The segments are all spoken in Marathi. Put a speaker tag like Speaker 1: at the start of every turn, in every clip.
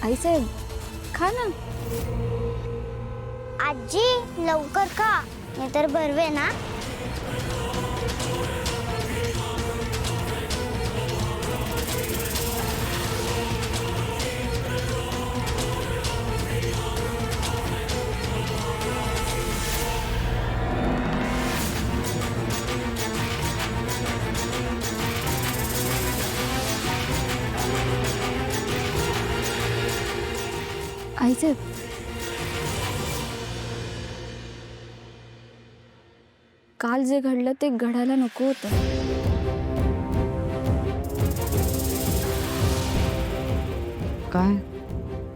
Speaker 1: आईसाहेब खा ना.
Speaker 2: आजी लवकर खा नाहीतर बरवे ना.
Speaker 1: आईसाहेब काल जे घडलं ते घडायला नको होतं.
Speaker 3: काय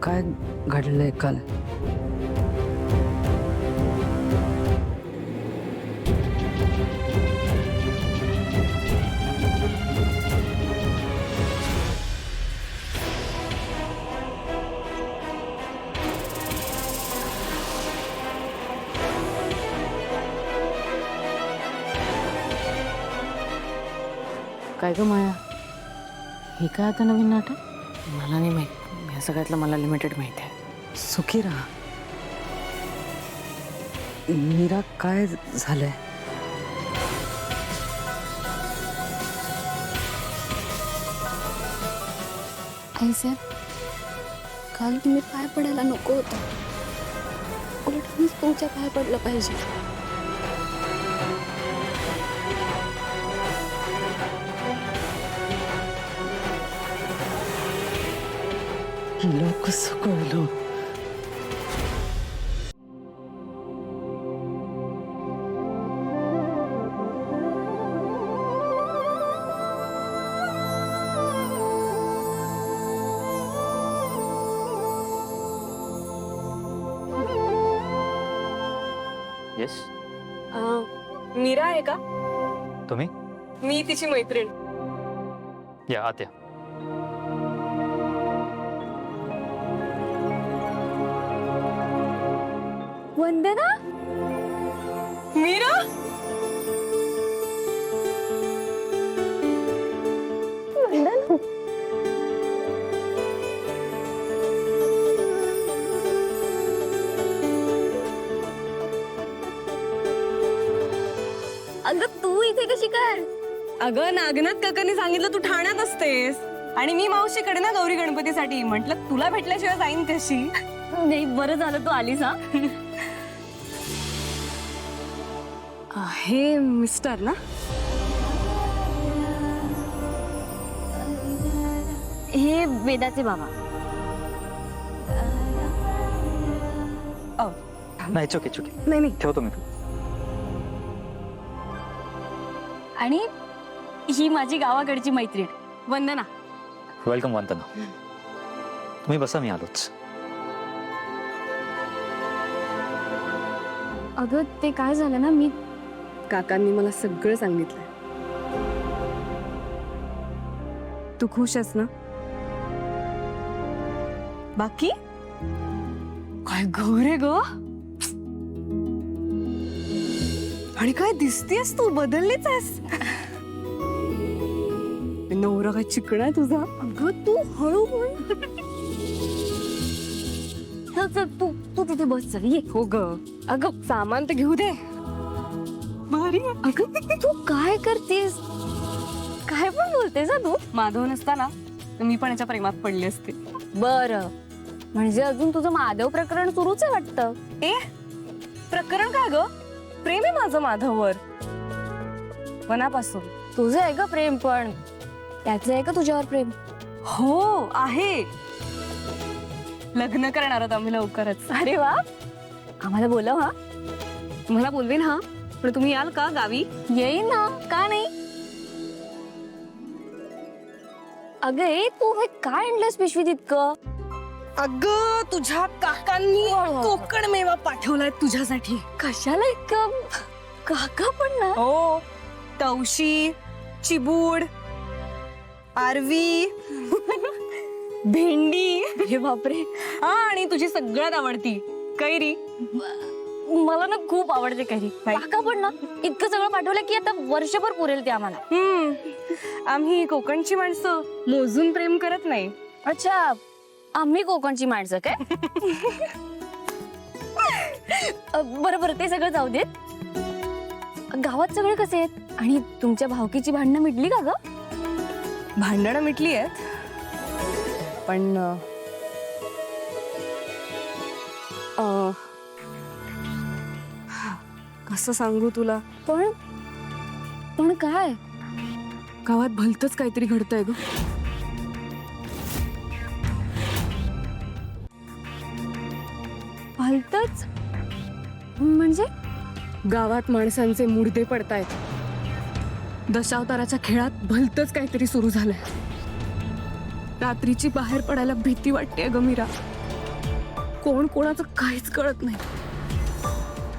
Speaker 3: काय घडलंय काल? काय ग माया, हे काय आता नवीन नाटक?
Speaker 4: मला नाही माहित, या सगळ्यातलं मला लिमिटेड माहिती आहे.
Speaker 3: सुखी राहा. मीरा काय झालंय?
Speaker 1: आईसाहेब काल तुम्ही पाय पडायला नको होतं. उलट मीच तुमच्या पाय पडलं पाहिजे.
Speaker 3: हिला कसं कळलं?
Speaker 5: येस.
Speaker 4: मीरा आहे का?
Speaker 5: तुम्ही?
Speaker 4: मी तिची मैत्रीण.
Speaker 5: या आत या.
Speaker 1: वंदना
Speaker 4: मीरा
Speaker 1: अगं तू इथे कशी काय?
Speaker 4: अगं नागनाथ काकांनी सांगितलं तू ठाण्यात असतेस आणि मी मावशीकडे ना गौरी गणपतीसाठी. म्हटलं तुला भेटल्याशिवाय जाईन कशी.
Speaker 1: नाही बरं झालं तू आलीस. हा
Speaker 4: हे मिस्टर ना?
Speaker 1: हे वेदाचे बाबा.
Speaker 5: नाही चुकी चुकी.
Speaker 4: नाही नाही
Speaker 5: ठेवतो मी.
Speaker 1: आणि ही माझी गावाकडची मैत्रीण
Speaker 4: वंदना.
Speaker 5: वेलकम वंदना. तुम्ही बसा, मी आलोच.
Speaker 1: अगं ते काय झालं ना, मी
Speaker 4: काकांनी मला सगळं सांगितलंय. तू खुश आहेस ना? बाकी काय गौरे ग, आणि काय दिसतेस तू, बदललीच आहेस. नवरा काय चिकणा आहे तुझा.
Speaker 1: अगं तू हळू बोल. चल चल तू तू तिथे बस. चल ये.
Speaker 4: हो ग, अगं सामान तर घेऊ दे. भारी आहे.
Speaker 1: अगं तू काय करतेस, काय पण बोलतेस तू.
Speaker 4: माधव नसताना तर मी पण याच्या प्रेमात पडले असते.
Speaker 1: बरं, म्हणजे अजून तुझं माधव प्रकरण सुरूच आहे वाटतं.
Speaker 4: प्रकरण काय ग, प्रेम आहे माझं माधववर मनापासून.
Speaker 1: तुझं आहे का प्रेम, पण त्याचं आहे का तुझ्यावर प्रेम?
Speaker 4: हो आहे. लग्न करणार आहोत आम्ही लवकरच.
Speaker 1: अरे वा, आम्हाला बोलव. हा
Speaker 4: तुम्हाला बोलवेन. हा पण तुम्ही याल का गावी?
Speaker 1: येईन ना, का नाही. अगं तू हे काय आणलंस पिशवीत इतकं?
Speaker 4: अगं तुझ्या काकांनी कोकण मेवा पाठवलाय तुझ्यासाठी.
Speaker 1: कशाला इतकं? काका पण ना.
Speaker 4: हो, तवशी, चिबूड, आरवी, भेंडी.
Speaker 1: अरे बापरे.
Speaker 4: हा, आणि तुझी सगळ्यात आवडती कैरी.
Speaker 1: मला ना खूप आवडते कैरी. काका पण ना इतकं सगळं पाठवलं की आता वर्षभर पुरेल ते आम्हाला.
Speaker 4: आम्ही कोकणची माणसं मोजून प्रेम करत नाही.
Speaker 1: अच्छा, आम्ही कोकणची माणसं काय? बरं बरं, ते सगळं जाऊ देत. गावात सगळे कसे आहेत आणि तुमच्या भावकीची भांडणं मिटली का ग?
Speaker 4: भांडणं मिटली आहेत, पण कसं सांगू तुला,
Speaker 1: पण पण काय?
Speaker 4: गावात भलतंच काहीतरी घडतंय ग.
Speaker 1: भलतच म्हणजे?
Speaker 4: गावात माणसांचे मुडदे पडतायत. दशावताराच्या खेळात भलतंच काहीतरी सुरू झालंय. रात्रीची बाहेर पडायला भीती वाटते ग मीरा. कोण कोणाचं काहीच कळत नाही.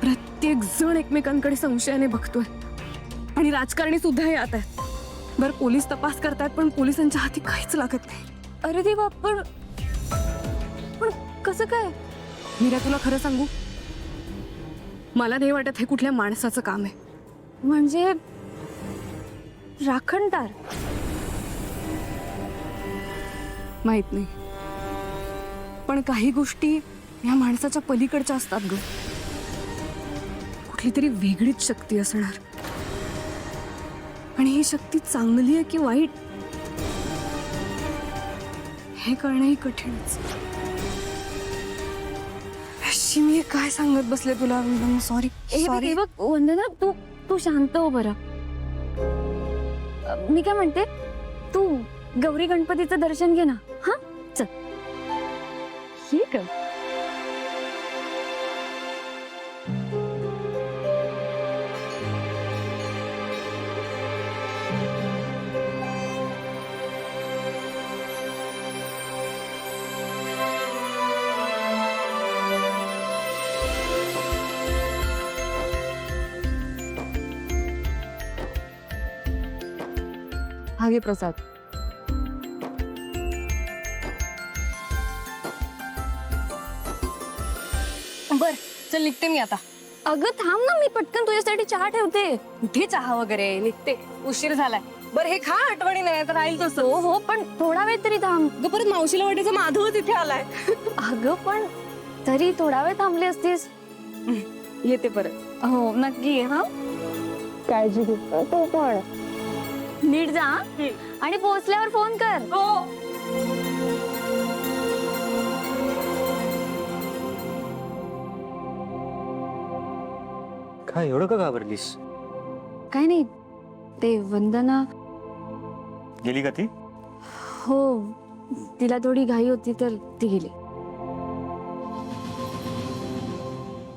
Speaker 4: प्रत्येक जण एकमेकांकडे संशयाने बघतोय आणि राजकारणी सुद्धा यात आहेत. बरं, पोलीस तपास करतात, पण पोलिसांच्या हाती काहीच लागत नाही.
Speaker 1: अरे देवा, पण पण कसं काय?
Speaker 4: मीरा, तुला खरं सांगू, मला नाही वाटत हे कुठल्या माणसाचं काम आहे.
Speaker 1: म्हणजे राखणदार?
Speaker 4: माहित नाही, पण काही गोष्टी या माणसाच्या पलीकडच्या असतात ग. कुठली तरी वेगळीच शक्ती असणार. आणि ही शक्ती चांगली आहे की वाईट हे कळणंही कठीणच. अशी मी काय सांगत बसले तुला. सॉरी
Speaker 1: हे बघ वंदना, तू तू शांत हो बरं. मी काय म्हणते, तू गौरी गणपतीचं दर्शन घे ना. हा चल. ठीक आहे.
Speaker 4: हा घे प्रसाद. बर, चल निघते मी आता.
Speaker 1: अगं थांब ना, मी पटकन तुझ्यासाठी चहा ठेवते.
Speaker 4: कुठे चहा वगैरे, निघते. उशीर झालाय. बरं, हे खा, आठवणी नाही तर राहील तसं.
Speaker 1: हो हो, पण थोडा वेळ तरी थांब.
Speaker 4: अगं, परत मावशीला वाटायचं माधवच इथे आलाय.
Speaker 1: अगं पण तरी थोडा वेळ थांबली असतीस.
Speaker 4: येते परत.
Speaker 1: हो नक्की. हा,
Speaker 4: काळजी घे तू पण.
Speaker 1: नीट जा हा? आणि पोहोचल्यावर फोन कर.
Speaker 4: हो.
Speaker 5: काय एवढं का घाबरलीस?
Speaker 1: काय नाही, ते वंदना.
Speaker 5: गेली का ती?
Speaker 1: हो, तिला थोडी घाई होती तर ती गेली.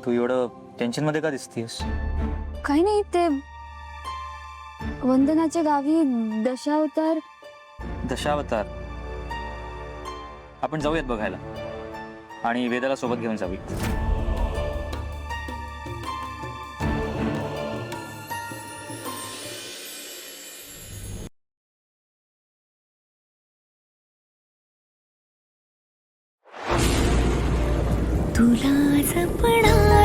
Speaker 5: तू एवढं टेन्शन मध्ये का दिसतीयस?
Speaker 1: काही नाही, ते वंदनाच्या गावी दशावतार.
Speaker 5: दशावतार? आपण जाऊयात बघायला आणि वेदाला सोबत घेऊन जाऊया.
Speaker 2: तुला जपणार